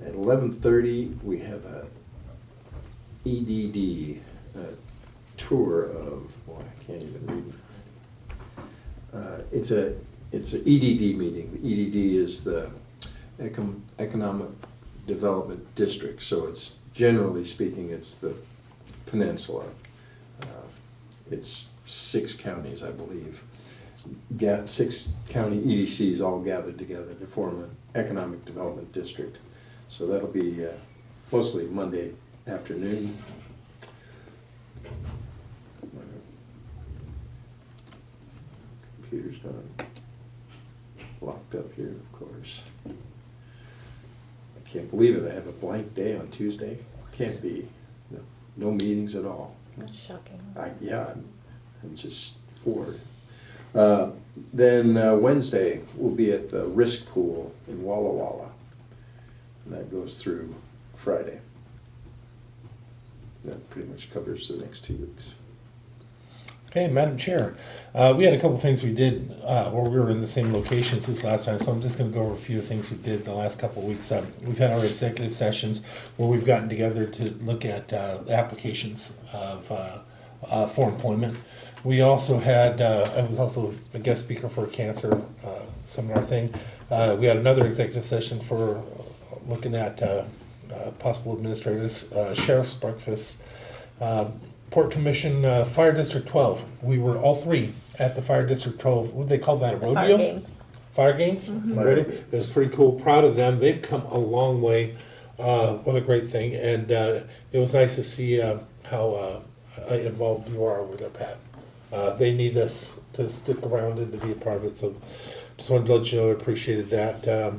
[SPEAKER 4] At 11:30, we have a EDD tour of, boy, I can't even read. It's a EDD meeting. The EDD is the Economic Development District, so it's, generally speaking, it's the peninsula. It's 6 counties, I believe. 6 county EDCs all gathered together to form an Economic Development District. So that'll be mostly Monday afternoon. My computer's not locked up here, of course. I can't believe it. I have a blank day on Tuesday. Can't be. No meetings at all.
[SPEAKER 1] That's shocking.
[SPEAKER 4] I'm just floored. Then Wednesday, we'll be at the Risk Pool in Walla Walla. And that goes through Friday. That pretty much covers the next 2 weeks.
[SPEAKER 7] Okay, Madam Chair, we had a couple things we did where we were in the same locations this last time, so I'm just going to go over a few things we did the last couple of weeks. We've had our executive sessions where we've gotten together to look at applications of for employment. We also had, I was also a guest speaker for a cancer seminar thing. We had another executive session for looking at possible administrators, sheriff's breakfast, Port Commission, Fire District 12. We were all three at the Fire District 12. What do they call that? A rodeo?
[SPEAKER 1] Fire games.
[SPEAKER 7] Fire games? Rodeo. It was pretty cool. Proud of them. They've come a long way. What a great thing. And it was nice to see how involved you are with their Pat. They need us to stick around and to be a part of it. So just wanted to let you know I appreciated that.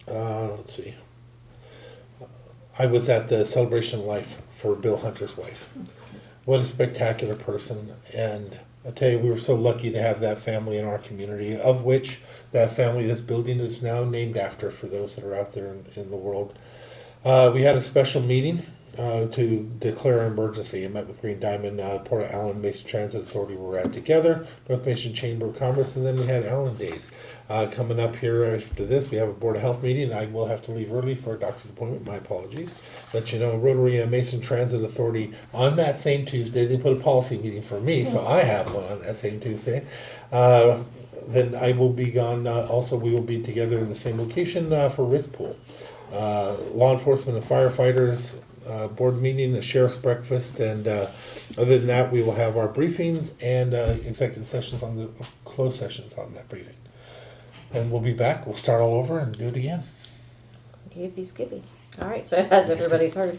[SPEAKER 7] Let's see. I was at the Celebration of Life for Bill Hunter's wife. What a spectacular person. And I tell you, we were so lucky to have that family in our community, of which that family, this building is now named after, for those that are out there in the world. We had a special meeting to declare an emergency. I met with Green Diamond, Port Allen Mason Transit Authority were at together, North Mason Chamber of Commerce, and then we had Allen Days. Coming up here after this, we have a Board of Health meeting. I will have to leave early for a doctor's appointment. My apologies. Let you know, Rotary Mason Transit Authority on that same Tuesday, they put a policy meeting for me, so I have one on that same Tuesday. Then I will be gone. Also, we will be together in the same location for Risk Pool. Law enforcement and firefighters board meeting, a sheriff's breakfast, and other than that, we will have our briefings and executive sessions on the closed sessions on that briefing. And we'll be back. We'll start all over and do it again.
[SPEAKER 1] Yippee skippy. All right, so as everybody's heard,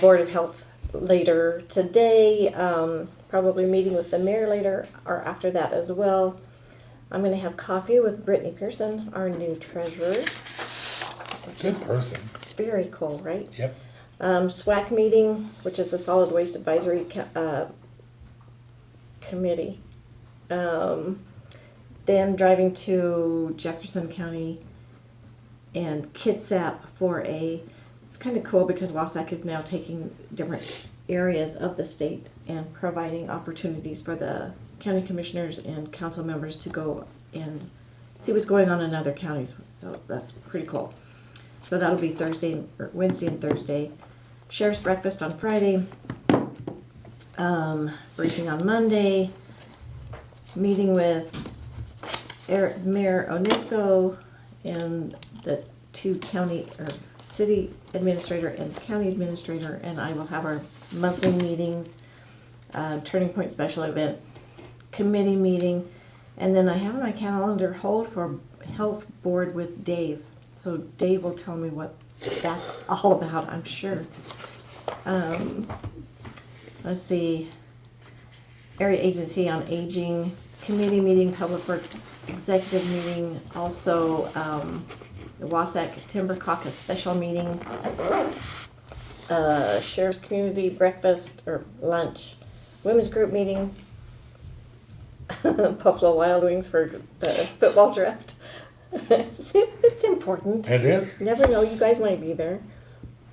[SPEAKER 1] Board of Health later today, probably meeting with the mayor later or after that as well. I'm going to have coffee with Brittany Pearson, our new treasurer.
[SPEAKER 7] Good person.
[SPEAKER 1] Very cool, right?
[SPEAKER 7] Yep.
[SPEAKER 1] SWAC meeting, which is the Solid Waste Advisory Committee. Then driving to Jefferson County and Kitsap for it's kind of cool because WASAC is now taking different areas of the state and providing opportunities for the county commissioners and council members to go and see what's going on in other counties. So that's pretty cool. So that'll be Wednesday and Thursday. Sheriff's breakfast on Friday. Briefing on Monday. Meeting with Mayor Onisko and the two county, or city administrator and county administrator, and I will have our monthly meetings, Turning Point special event committee meeting, and then I have on my calendar hold for health board with Dave. So Dave will tell me what that's all about, I'm sure. Let's see, Area Agency on Aging committee meeting, Public Works executive meeting, also the Wasatch Timber Caucus special meeting, Sheriff's Community breakfast or lunch, women's group meeting, Buffalo Wild Wings for the football draft. It's important.
[SPEAKER 7] It is.
[SPEAKER 1] You never know, you guys might be there.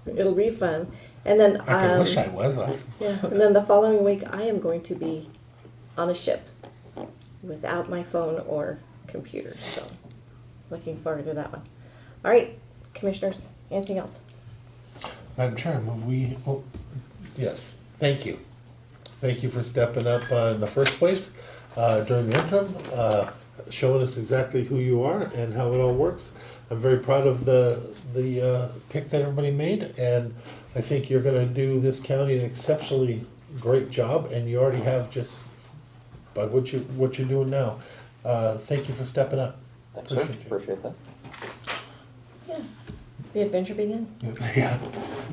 [SPEAKER 1] It'll be fun. And then
[SPEAKER 7] I wish I was.
[SPEAKER 1] yeah, and then the following week I am going to be on a ship without my phone or computer. So looking forward to that one. All right, commissioners, anything else?
[SPEAKER 7] Madam Chair, yes, thank you. Thank you for stepping up in the first place during the interim, showing us exactly who you are and how it all works. I'm very proud of the pick that everybody made, and I think you're going to do this county an exceptionally great job, and you already have just by what you're doing now. Thank you for stepping up.
[SPEAKER 6] Thanks, sir. Appreciate that.
[SPEAKER 1] Yeah, the adventure begins.
[SPEAKER 7] Yeah,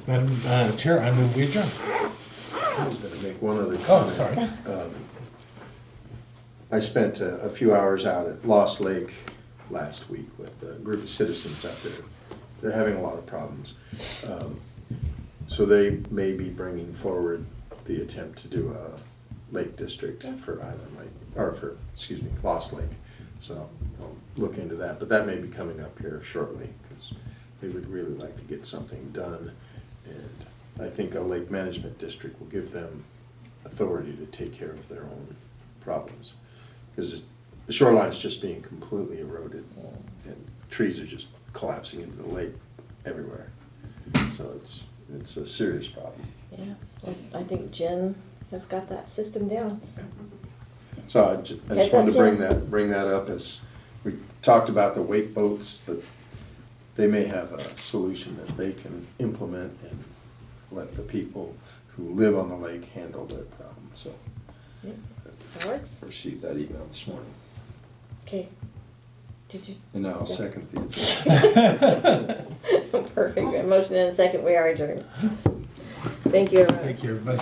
[SPEAKER 7] Madam Chair, I move we adjourn.
[SPEAKER 4] I was gonna make one other
[SPEAKER 7] Oh,
[SPEAKER 4] comment.
[SPEAKER 7] sorry.
[SPEAKER 4] I spent a few hours out at Lost Lake last week with a group of citizens out there. They're having a lot of problems. So they may be bringing forward the attempt to do a lake district for Island Lake, or for, excuse me, Lost Lake. So I'll look into that, but that may be coming up here shortly, because they would really like to get something done. And I think a lake management district will give them authority to take care of their own problems. Because the shoreline's just being completely eroded, and trees are just collapsing into the lake everywhere. So it's a serious problem.
[SPEAKER 1] Yeah, well, I think Jen has got that system down.
[SPEAKER 4] So I just
[SPEAKER 1] Heads
[SPEAKER 4] wanted
[SPEAKER 1] up,
[SPEAKER 4] to
[SPEAKER 1] Jen.
[SPEAKER 4] bring that up, as we talked about the wake boats, but they may have a solution that they can implement and let the people who live on the lake handle their problem. So
[SPEAKER 1] Yep, that works.
[SPEAKER 4] I received that email this morning,
[SPEAKER 1] Okay. Did you?
[SPEAKER 4] and now I'll second the agenda.
[SPEAKER 1] Perfect. A motion and a second. We are adjourned. Thank you, everyone.
[SPEAKER 7] Thank you, everybody.